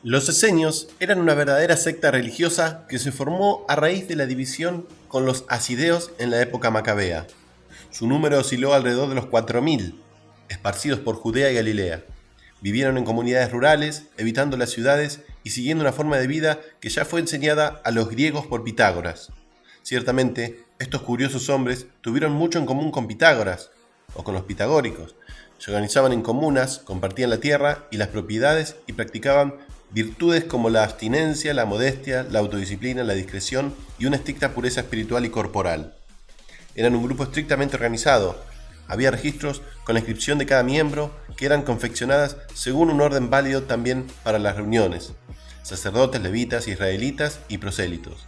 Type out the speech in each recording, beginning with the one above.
Los esenios eran una verdadera secta religiosa que se formó a raíz de la división con los asideos en la época macabea. Su número osciló alrededor de los 4000, esparcidos por Judea y Galilea. Vivieron en comunidades rurales, evitando las ciudades y siguiendo una forma de vida que ya fue enseñada a los griegos por Pitágoras. Ciertamente, estos curiosos hombres tuvieron mucho en común con Pitágoras, o con los pitagóricos. Se organizaban en comunas, compartían la tierra y las propiedades y practicaban virtudes como la abstinencia, la modestia, la autodisciplina, la discreción y una estricta pureza espiritual y corporal. Eran un grupo estrictamente organizado. Había registros con la inscripción de cada miembro que eran confeccionadas según un orden válido también para las reuniones: sacerdotes, levitas, israelitas y prosélitos.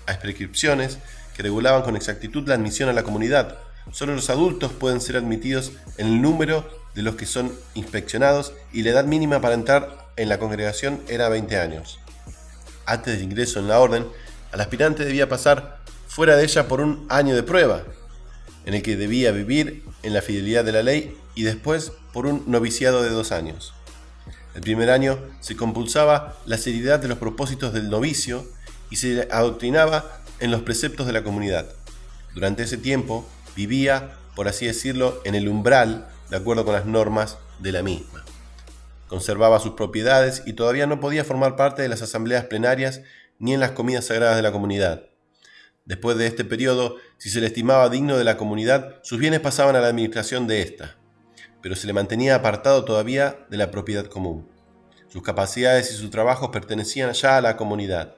Hay prescripciones que regulaban con exactitud la admisión a la comunidad. Solo los adultos pueden ser admitidos en el número de los que son inspeccionados y la edad mínima para entrar en la congregación era 20 años. Antes del ingreso en la orden, el aspirante debía pasar fuera de ella por un año de prueba, en el que debía vivir en la fidelidad de la ley, y después por un noviciado de 2 años. El primer año se compulsaba la seriedad de los propósitos del novicio y se adoctrinaba en los preceptos de la comunidad. Durante ese tiempo vivía, por así decirlo, en el umbral, de acuerdo con las normas de la misma. Conservaba sus propiedades y todavía no podía formar parte de las asambleas plenarias ni en las comidas sagradas de la comunidad. Después de este periodo, si se le estimaba digno de la comunidad, sus bienes pasaban a la administración de ésta, pero se le mantenía apartado todavía de la propiedad común. Sus capacidades y sus trabajos pertenecían ya a la comunidad.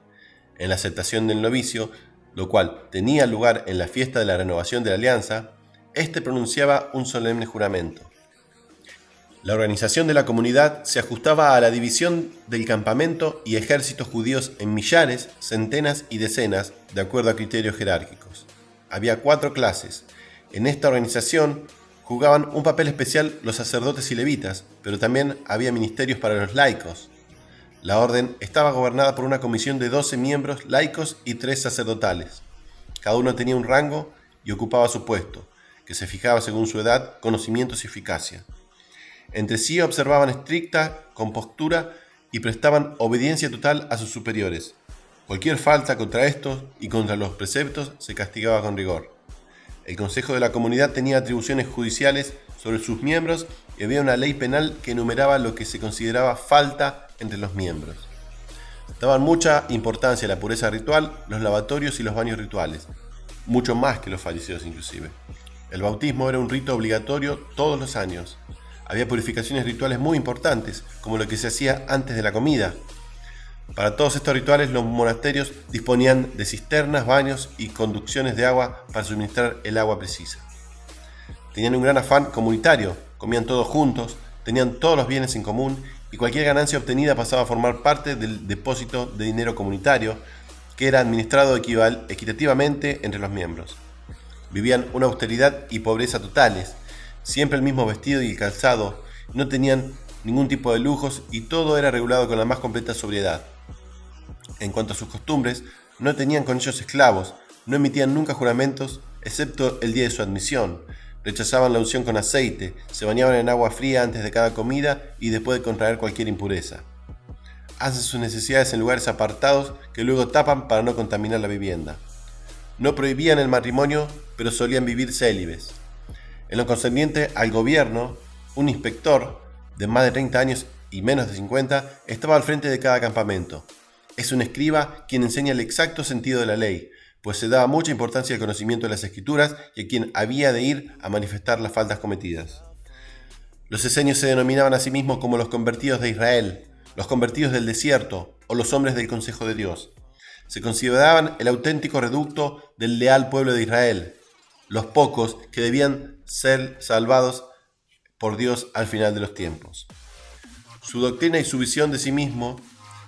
En la aceptación del novicio, lo cual tenía lugar en la fiesta de la renovación de la alianza, éste pronunciaba un solemne juramento. La organización de la comunidad se ajustaba a la división del campamento y ejércitos judíos en millares, centenas y decenas, de acuerdo a criterios jerárquicos. Había 4 clases. En esta organización jugaban un papel especial los sacerdotes y levitas, pero también había ministerios para los laicos. La orden estaba gobernada por una comisión de 12 miembros laicos y 3 sacerdotales. Cada uno tenía un rango y ocupaba su puesto, que se fijaba según su edad, conocimientos y eficacia. Entre sí observaban estricta compostura y prestaban obediencia total a sus superiores. Cualquier falta contra estos y contra los preceptos se castigaba con rigor. El Consejo de la Comunidad tenía atribuciones judiciales sobre sus miembros y había una ley penal que enumeraba lo que se consideraba falta entre los miembros. Daban mucha importancia a la pureza ritual, los lavatorios y los baños rituales, mucho más que los fariseos inclusive. El bautismo era un rito obligatorio todos los años. Había purificaciones rituales muy importantes, como lo que se hacía antes de la comida. Para todos estos rituales, los monasterios disponían de cisternas, baños y conducciones de agua para suministrar el agua precisa. Tenían un gran afán comunitario, comían todos juntos, tenían todos los bienes en común y cualquier ganancia obtenida pasaba a formar parte del depósito de dinero comunitario, que era administrado equitativamente entre los miembros. Vivían una austeridad y pobreza totales, siempre el mismo vestido y el calzado, no tenían ningún tipo de lujos y todo era regulado con la más completa sobriedad. En cuanto a sus costumbres, no tenían con ellos esclavos, no emitían nunca juramentos, excepto el día de su admisión. Rechazaban la unción con aceite, se bañaban en agua fría antes de cada comida y después de contraer cualquier impureza. Hacen sus necesidades en lugares apartados que luego tapan para no contaminar la vivienda. No prohibían el matrimonio, pero solían vivir célibes. En lo concerniente al gobierno, un inspector de más de 30 años y menos de 50 estaba al frente de cada campamento. Es un escriba quien enseña el exacto sentido de la ley, pues se daba mucha importancia al conocimiento de las escrituras y a quien había de ir a manifestar las faltas cometidas. Los esenios se denominaban a sí mismos como los convertidos de Israel, los convertidos del desierto o los hombres del consejo de Dios. Se consideraban el auténtico reducto del leal pueblo de Israel, los pocos que debían ser salvados por Dios al final de los tiempos. Su doctrina y su visión de sí mismo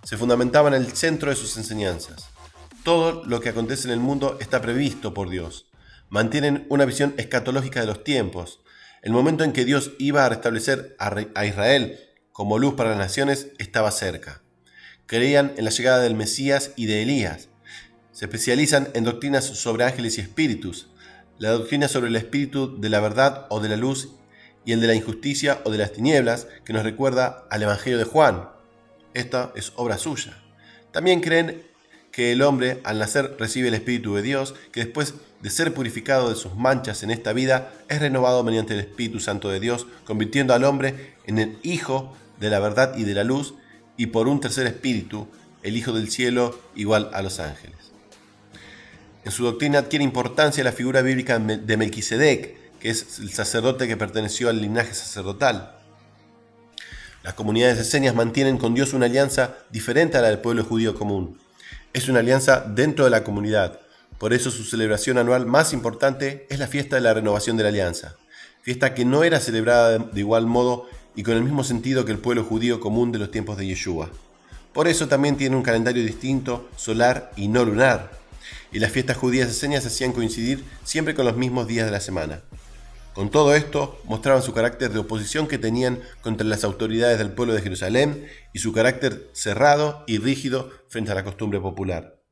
se fundamentaban en el centro de sus enseñanzas. Todo lo que acontece en el mundo está previsto por Dios. Mantienen una visión escatológica de los tiempos. El momento en que Dios iba a restablecer a Israel como luz para las naciones estaba cerca. Creían en la llegada del Mesías y de Elías. Se especializan en doctrinas sobre ángeles y espíritus, la doctrina sobre el espíritu de la verdad o de la luz y el de la injusticia o de las tinieblas, que nos recuerda al Evangelio de Juan. Esta es obra suya. También creen que el hombre al nacer recibe el Espíritu de Dios, que después de ser purificado de sus manchas en esta vida, es renovado mediante el Espíritu Santo de Dios, convirtiendo al hombre en el Hijo de la verdad y de la luz, y por un tercer espíritu, el Hijo del cielo, igual a los ángeles. En su doctrina adquiere importancia la figura bíblica de Melquisedec, que es el sacerdote que perteneció al linaje sacerdotal. Las comunidades esenias mantienen con Dios una alianza diferente a la del pueblo judío común. Es una alianza dentro de la comunidad. Por eso su celebración anual más importante es la fiesta de la renovación de la alianza, fiesta que no era celebrada de igual modo y con el mismo sentido que el pueblo judío común de los tiempos de Yeshua. Por eso también tiene un calendario distinto, solar y no lunar. Y las fiestas judías esenias se hacían coincidir siempre con los mismos días de la semana. Con todo esto, mostraban su carácter de oposición que tenían contra las autoridades del pueblo de Jerusalén y su carácter cerrado y rígido frente a la costumbre popular.